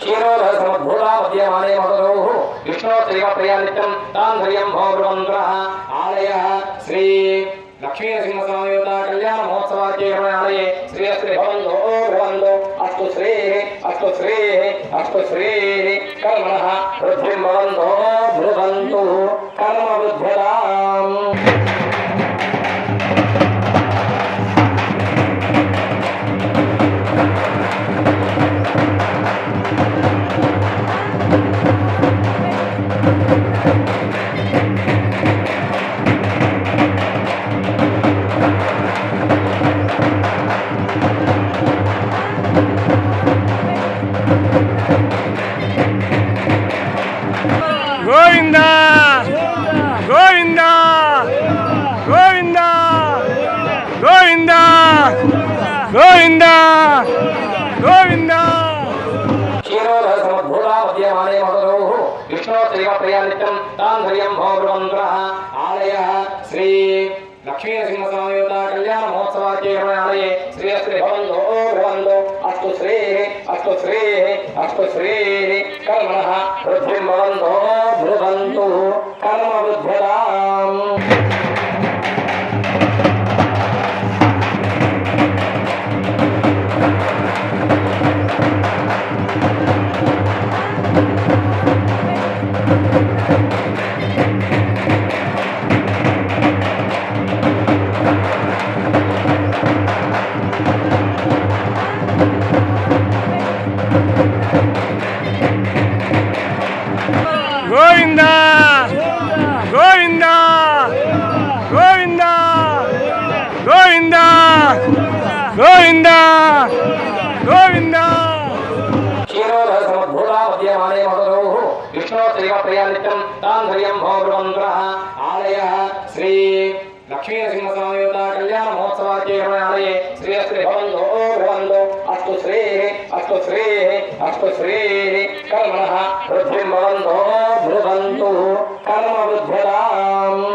क्षीरोदसमुद्भूता मध्यमाने मधुरोः विष्णोत्तरैव प्रियानित्यं तान्धर्यं भवभ्रुवन्त्रः आलयः श्री लक्ष्मीनरसिंहस्वामिदेवता कल्याण महोत्सवालये श्रीयस्त्री भवन्तु अस्तु श्रीः कर्मणः वृद्धिं भवन्तु भ्रुवन्तु कर्म वृद्ध्यताम्। గోవిందా గోవిందా గోవిందా గోవిందా గోవిందా గోవిందా क्षीरोदसमुद्भूता मध्यमाने मधुरोः विष्णोत्तरैव प्रियानित्यं तान्धर्यं भवभ्रुवन्त्रः आलयः श्री लक्ष्मीनरसिंहस्वामिदेवता कल्याण महोत्सवालये श्रीयस्त्री भवन्तु अस्तु श्रीः कर्मणः वृद्धिं भवन्तु भ्रुवन्तु कर्म वृद्ध्यताम्। గోవిందా గోవిందా గోవిందా గోవిందా గోవిందా గోవిందా क्षीरोदसमुद्भूता मध्यमाने मधुरोः विष्णोत्तरैव प्रियानित्यं तान्धर्यं भवभ्रुवन्त्रः आलयः श्री लक्ष्मीनरसिंहस्वामिदेवता कल्याण महोत्सवालये श्रीयस्त्री भवन्तु अस्तु श्रीः कर्मणः वृद्धिं भवन्तु भ्रुवन्तु कर्म वृद्ध्यताम्।